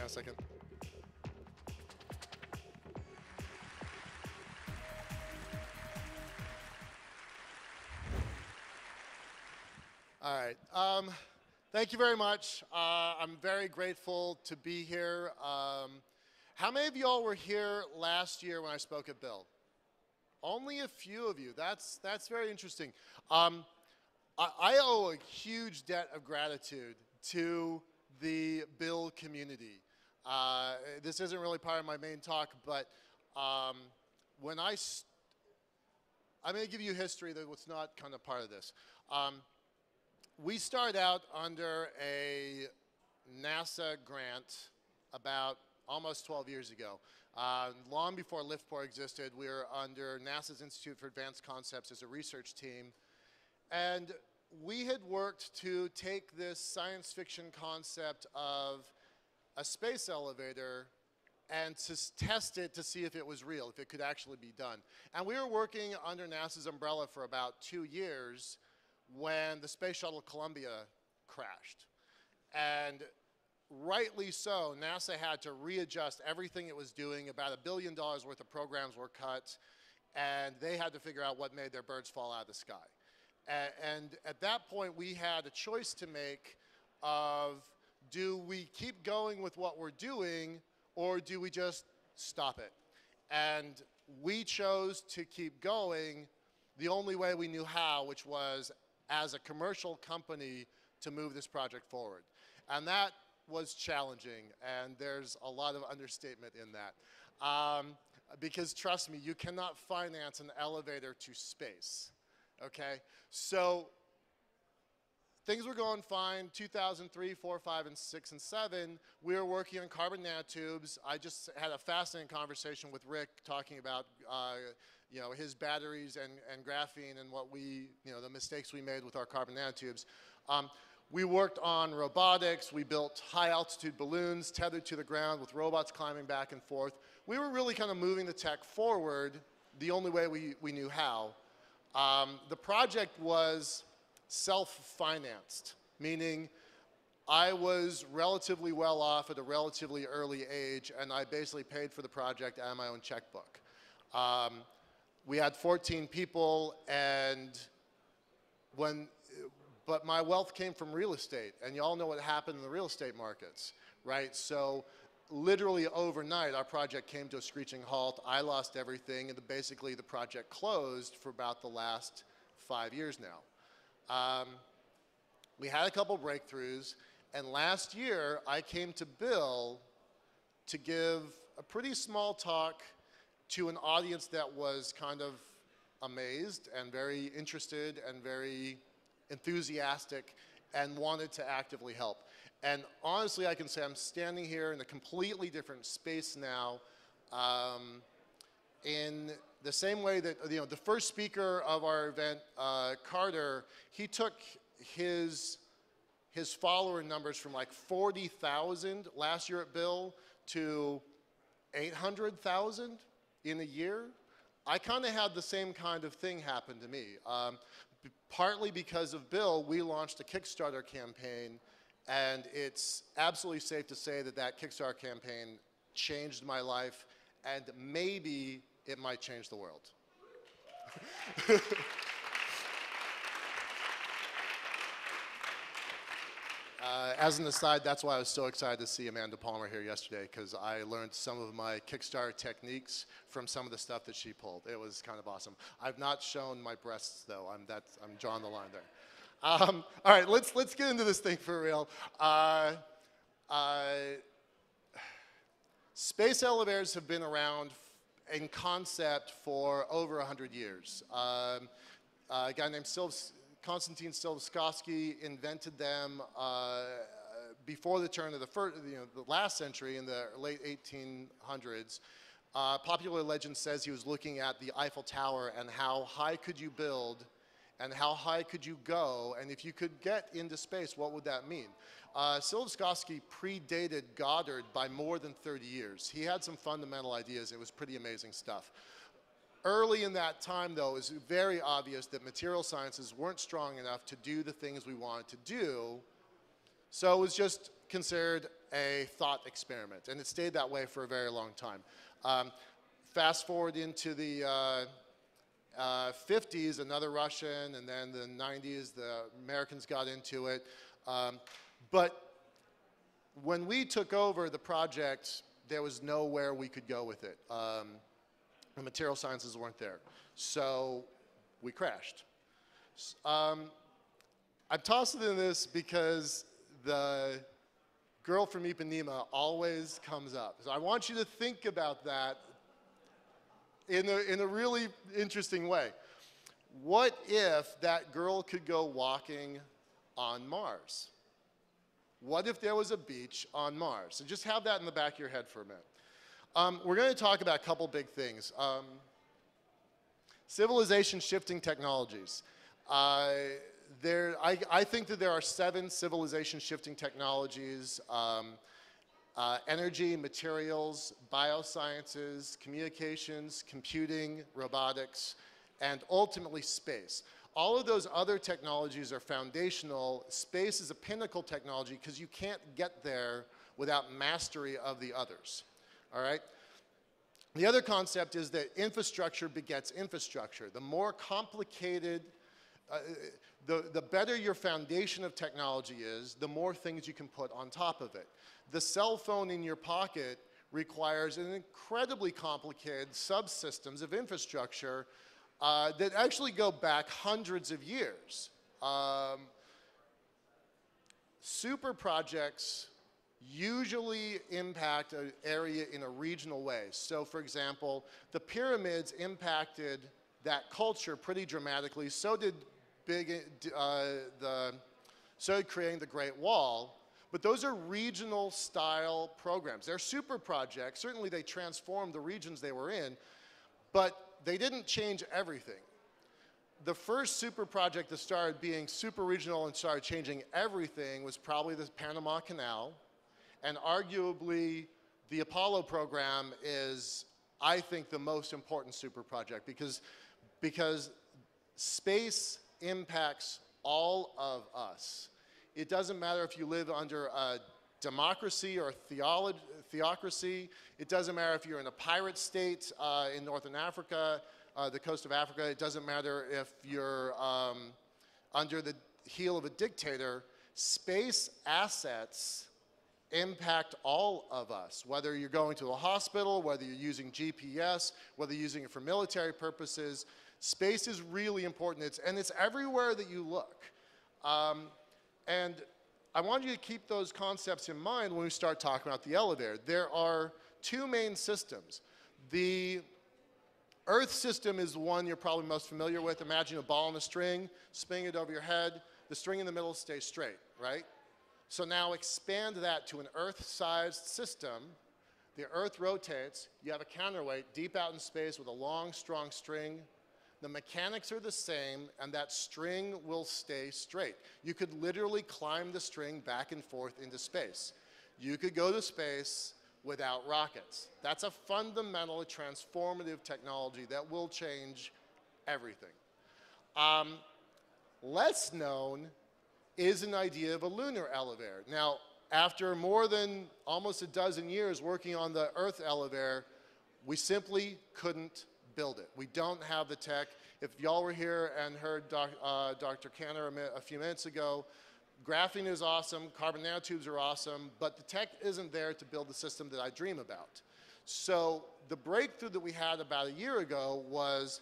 on a second. All right. Thank you very much. I'm very grateful to be here. How many of y'all were here last year when I spoke at BIL? Only a few of you. That's very interesting. I owe a huge debt of gratitude to the BIL community. This isn't really part of my main talk, but when I'm going to give you history that was not kind of part of this. We started out under a NASA grant about almost 12 years ago. Long before Liftport existed, we were under NASA's Institute for Advanced Concepts as a research team. And we had worked to take this science fiction concept of a space elevator and to test it to see if it was real, if it could actually be done. And we were working under NASA's umbrella for about 2 years when the Space Shuttle Columbia crashed. And rightly so, NASA had to readjust everything it was doing. About $1 billion worth of programs were cut, and they had to figure out what made their birds fall out of the sky. And at that point, we had a choice to make of, do we keep going with what we're doing, or do we just stop it? And we chose to keep going the only way we knew how, which was as a commercial company to move this project forward. And that was challenging, and there's a lot of understatement in that. Because trust me, you cannot finance an elevator to space, okay? So things were going fine. 2003, 4, 5, and 6, and 7, we were working on carbon nanotubes. I just had a fascinating conversation with Rick talking about his batteries and graphene and what the mistakes we made with our carbon nanotubes. We worked on robotics. We built high-altitude balloons tethered to the ground with robots climbing back and forth. We were really kind of moving the tech forward the only way we knew how. The project was self-financed, meaning I was relatively well off at a relatively early age, and I basically paid for the project out of my own checkbook. We had 14 people, but my wealth came from real estate, and you all know what happened in the real estate markets, right? So literally overnight, our project came to a screeching halt. I lost everything, and basically the project closed for about the last 5 years now. We had a couple breakthroughs, and last year I came to BIL to give a pretty small talk to an audience that was kind of amazed and very interested and very enthusiastic and wanted to actively help. And honestly, I can say I'm standing here in a completely different space now, in the same way that, the first speaker of our event, Carter, he took his follower numbers from like 40,000 last year at BIL to 800,000 in a year. I kind of had the same kind of thing happen to me. Partly because of BIL, we launched a Kickstarter campaign, and it's absolutely safe to say that that Kickstarter campaign changed my life, and maybe it might change the world. As an aside, that's why I was so excited to see Amanda Palmer here yesterday, because I learned some of my Kickstarter techniques from some of the stuff that she pulled. It was kind of awesome. I've not shown my breasts, though. I'm drawing the line there. All right, let's get into this thing for real. Space elevators have been around in concept for over 100 years. A guy named Konstantin Tsiolkovsky invented them before the turn of the last century, in the late 1800s. Popular legend says he was looking at the Eiffel Tower and how high could you build and how high could you go, and if you could get into space, what would that mean? Tsiolkovsky predated Goddard by more than 30 years. He had some fundamental ideas. It was pretty amazing stuff. Early in that time, though, it was very obvious that material sciences weren't strong enough to do the things we wanted to do. So it was just considered a thought experiment, and it stayed that way for a very long time. Fast forward into the 50s, another Russian, and then the 90s, the Americans got into it. But when we took over the project, there was nowhere we could go with it. The material sciences weren't there. So we crashed. I'm tossing in this because the girl from Ipanema always comes up. So I want you to think about that in a really interesting way. What if that girl could go walking on Mars? What if there was a beach on Mars? So just have that in the back of your head for a minute. We're going to talk about a couple big things. Civilization shifting technologies. I think that there are 7 civilization shifting technologies: energy, materials, biosciences, communications, computing, robotics, and ultimately space. All of those other technologies are foundational. Space is a pinnacle technology because you can't get there without mastery of the others. All right? The other concept is that infrastructure begets infrastructure. The more complicated, the better your foundation of technology is, the more things you can put on top of it. The cell phone in your pocket requires an incredibly complicated subsystems of infrastructure that actually go back hundreds of years. Super projects usually impact an area in a regional way. So for example, the pyramids impacted that culture pretty dramatically. So did creating the Great Wall. But those are regional style programs. They're super projects. Certainly they transformed the regions they were in, but they didn't change everything. The first super project that started being super regional and started changing everything was probably the Panama Canal. And arguably, the Apollo program is, I think, the most important super project because space impacts all of us. It doesn't matter if you live under a democracy or a theocracy. It doesn't matter if you're in a pirate state in Northern Africa, the coast of Africa. It doesn't matter if you're under the heel of a dictator. Space assets impact all of us, whether you're going to a hospital, whether you're using GPS, whether you're using it for military purposes. Space is really important, and it's everywhere that you look. And I want you to keep those concepts in mind when we start talking about the elevator. There are 2 main systems. The Earth system is the one you're probably most familiar with. Imagine a ball and a string, spinning it over your head. The string in the middle stays straight, right? So now expand that to an Earth-sized system. The Earth rotates. You have a counterweight deep out in space with a long, strong string. The mechanics are the same, and that string will stay straight. You could literally climb the string back and forth into space. You could go to space without rockets. That's a fundamental, transformative technology that will change everything. Less known is an idea of a lunar elevator. Now, after more than almost a dozen years working on the Earth elevator, we simply couldn't build it. We don't have the tech. If y'all were here and heard Dr. Cantor a few minutes ago, graphene is awesome, carbon nanotubes are awesome, but the tech isn't there to build the system that I dream about. So the breakthrough that we had about a year ago was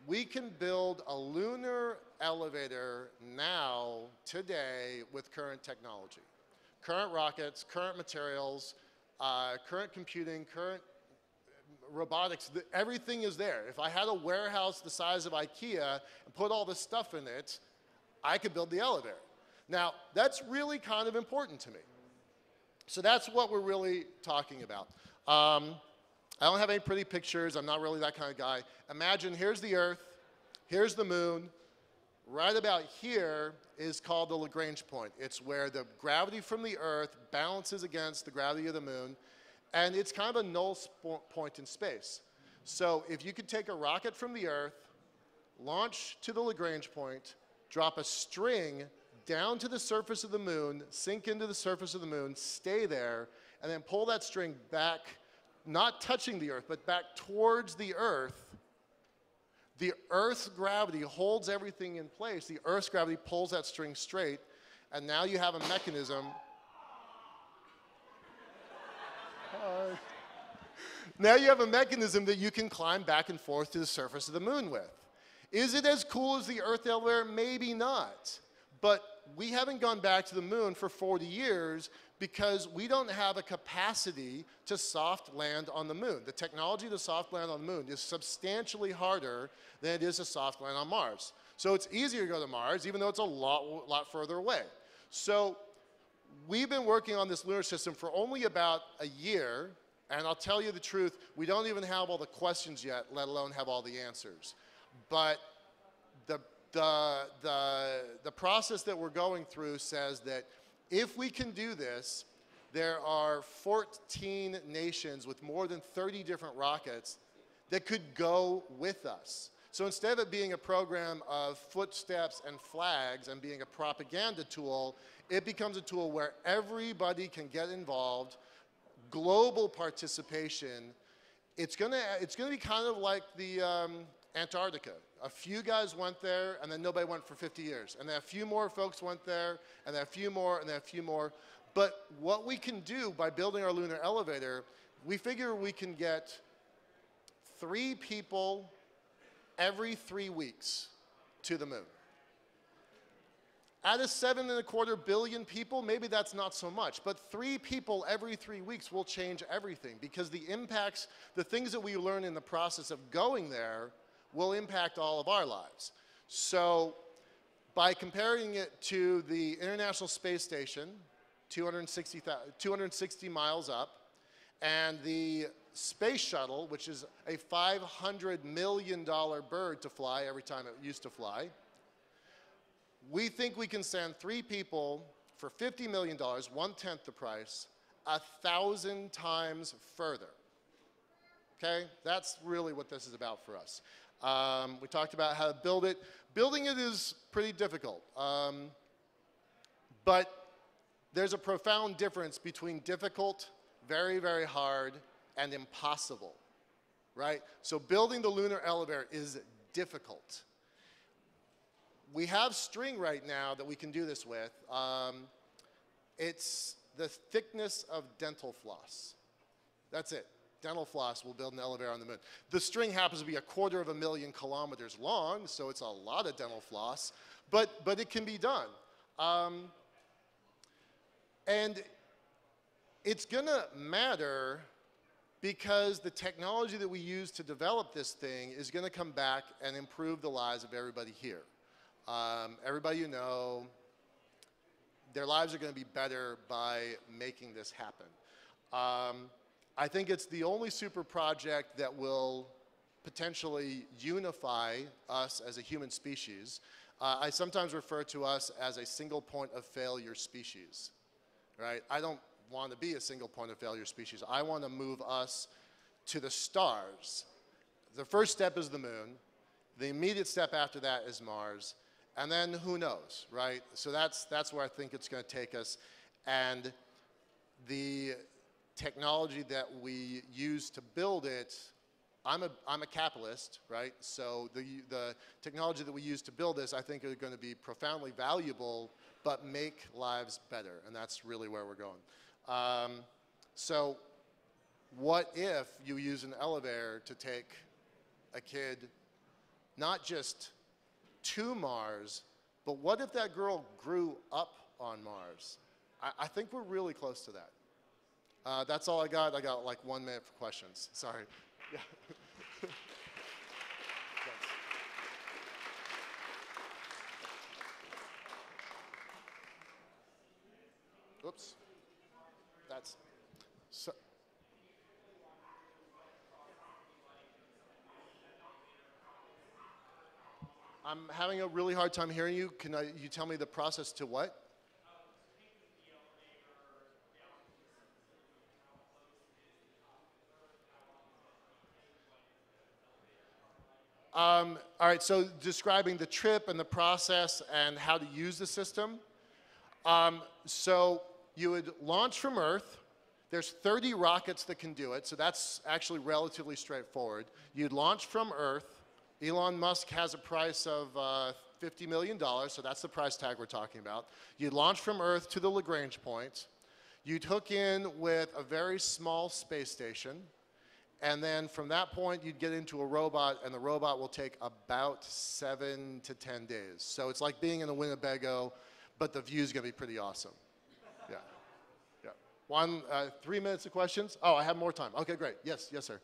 we can build a lunar elevator now, today, with current technology. Current rockets, current materials, current computing, current robotics, everything is there. If I had a warehouse the size of IKEA and put all this stuff in it, I could build the elevator. Now, that's really kind of important to me. So that's what we're really talking about. I don't have any pretty pictures. I'm not really that kind of guy. Imagine here's the Earth, here's the moon. Right about here is called the Lagrange point. It's where the gravity from the Earth balances against the gravity of the moon. And it's kind of a null point in space. So if you could take a rocket from the Earth, launch to the Lagrange point, drop a string down to the surface of the moon, sink into the surface of the moon, stay there, and then pull that string back, not touching the Earth, but back towards the Earth. The Earth's gravity holds everything in place. The Earth's gravity pulls that string straight, and now you have a mechanism. Now you have a mechanism that you can climb back and forth to the surface of the moon with. Is it as cool as the Earth elevator? Maybe not. But we haven't gone back to the moon for 40 years because we don't have a capacity to soft land on the moon. The technology to soft land on the moon is substantially harder than it is to soft land on Mars. So it's easier to go to Mars, even though it's a lot further away. So we've been working on this lunar system for only about a year, and I'll tell you the truth, we don't even have all the questions yet, let alone have all the answers. But the process that we're going through says that if we can do this, there are 14 nations with more than 30 different rockets that could go with us. So instead of it being a program of footsteps and flags and being a propaganda tool, it becomes a tool where everybody can get involved, global participation. It's gonna be kind of like the Antarctica. A few guys went there, and then nobody went for 50 years. And then a few more folks went there, and then a few more, and then a few more. But what we can do by building our lunar elevator, we figure we can get 3 people every 3 weeks to the moon. Out of 7.25 billion people, maybe that's not so much, but 3 people every 3 weeks will change everything because the impacts, the things that we learn in the process of going there will impact all of our lives. So by comparing it to the International Space Station, 260 miles up, and the Space Shuttle, which is a $500 million bird to fly every time it used to fly, we think we can send 3 people for $50 million, 1/10 the price, 1,000 times further. Okay? That's really what this is about for us. We talked about how to build it. Building it is pretty difficult. But there's a profound difference between difficult, very, very hard, and impossible. Right? So building the lunar elevator is difficult. We have string right now that we can do this with. It's the thickness of dental floss. That's it. Dental floss will build an elevator on the moon. The string happens to be 250,000 kilometers long, so it's a lot of dental floss, but it can be done. And it's gonna matter because the technology that we use to develop this thing is gonna come back and improve the lives of everybody here. Everybody you know, their lives are going to be better by making this happen. I think it's the only super project that will potentially unify us as a human species. I sometimes refer to us as a single point of failure species, right? I don't want to be a single point of failure species. I want to move us to the stars. The first step is the moon. The immediate step after that is Mars. And then who knows, right? So that's where I think it's going to take us. And the technology that we use to build it, I'm a capitalist, right? So the technology that we use to build this, I think, are going to be profoundly valuable, but make lives better. And that's really where we're going. So what if you use an elevator to take a kid, not just to Mars, but what if that girl grew up on Mars? I think we're really close to that. That's all I got. I got like 1 minute for questions. Sorry. Yeah. Oops. That's so. I'm having a really hard time hearing you. Can you tell me the process to what? All right, so describing the trip and the process and how to use the system. So you would launch from Earth. There's 30 rockets that can do it, so that's actually relatively straightforward. You'd launch from Earth. Elon Musk has a price of $50 million, so that's the price tag we're talking about. You'd launch from Earth to the Lagrange point. You'd hook in with a very small space station, and then from that point, you'd get into a robot, and the robot will take about 7 to 10 days. So it's like being in a Winnebago, but the view's gonna be pretty awesome. Yeah. 3 minutes of questions? Oh, I have more time. Okay, great. Yes, sir.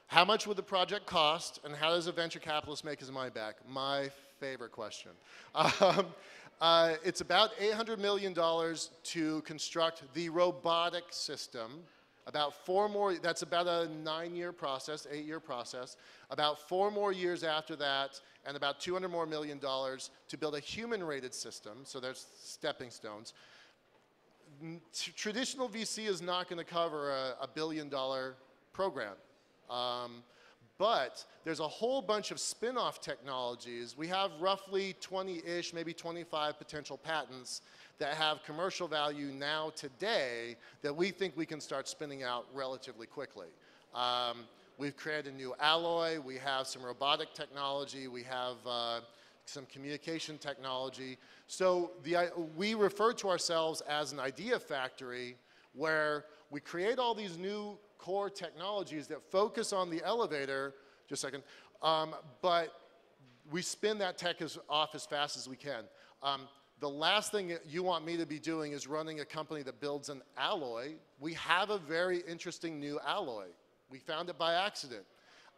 How much would the project cost, and how does a venture capitalist make his money back? My favorite question. It's about $800 million to construct the robotic system. About 4 more, that's about a 9-year process, 8-year process. About 4 more years after that, and about $200 more million to build a human-rated system, so there's stepping stones. Traditional VC is not going to cover a $1 billion program. But there's a whole bunch of spin-off technologies. We have roughly 20-ish, maybe 25 potential patents that have commercial value now today that we think we can start spinning out relatively quickly. We've created a new alloy. We have some robotic technology. We have some communication technology. So we refer to ourselves as an idea factory where we create all these new core technologies that focus on the elevator, just a second, but we spin that tech off as fast as we can. The last thing you want me to be doing is running a company that builds an alloy. We have a very interesting new alloy. We found it by accident.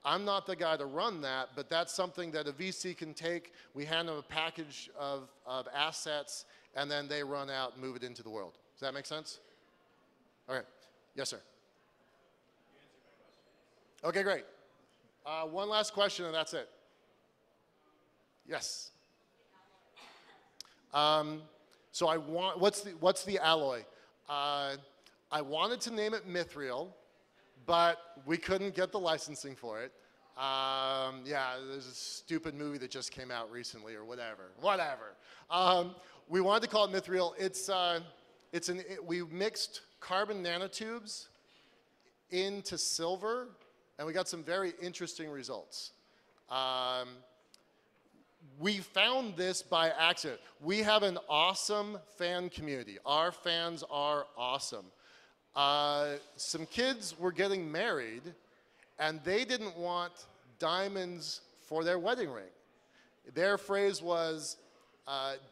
I'm not the guy to run that, but that's something that a VC can take. We hand them a package of assets, and then they run out and move it into the world. Does that make sense? All right. Yes, sir. Okay, great. One last question, and that's it. Yes. So what's the alloy? I wanted to name it Mithril, but we couldn't get the licensing for it. Yeah, there's a stupid movie that just came out recently, or whatever. We wanted to call it Mithril. We mixed carbon nanotubes into silver, and we got some very interesting results. We found this by accident. We have an awesome fan community. Our fans are awesome. Some kids were getting married, and they didn't want diamonds for their wedding ring. Their phrase was,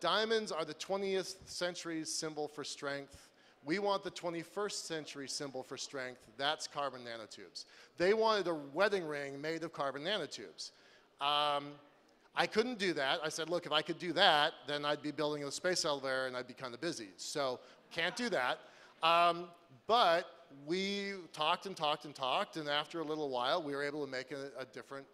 diamonds are the 20th century symbol for strength. We want the 21st century symbol for strength. That's carbon nanotubes. They wanted a wedding ring made of carbon nanotubes. I couldn't do that. I said, look, if I could do that, then I'd be building a space elevator and I'd be kind of busy. So can't do that. But we talked and talked and talked, and after a little while, we were able to make a different,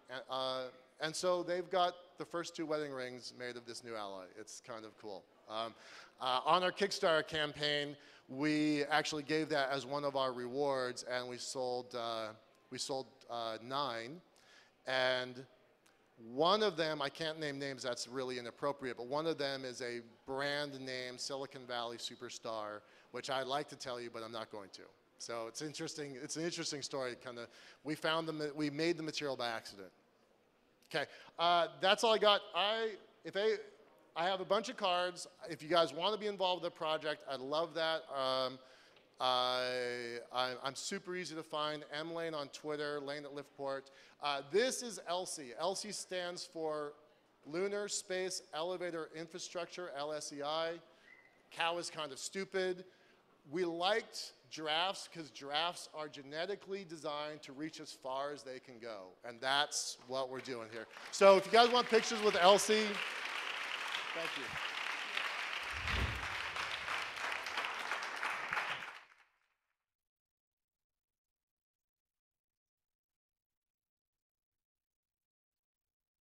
and so they've got the first 2 wedding rings made of this new alloy. It's kind of cool. On our Kickstarter campaign, we actually gave that as one of our rewards, and we sold 9, and one of them, I can't name names, that's really inappropriate, but one of them is a brand name Silicon Valley superstar, which I'd like to tell you, but I'm not going to. So it's interesting. It's an interesting story. Kind of, we found them. We made the material by accident. Okay, that's all I got. I have a bunch of cards. If you guys want to be involved with the project, I'd love that. I'm super easy to find. Laine on Twitter, Laine at Liftport. This is ELSI. ELSI stands for Lunar Space Elevator Infrastructure, LSEI. Cow is kind of stupid. We liked giraffes because giraffes are genetically designed to reach as far as they can go. And that's what we're doing here. So if you guys want pictures with ELSI, thank you.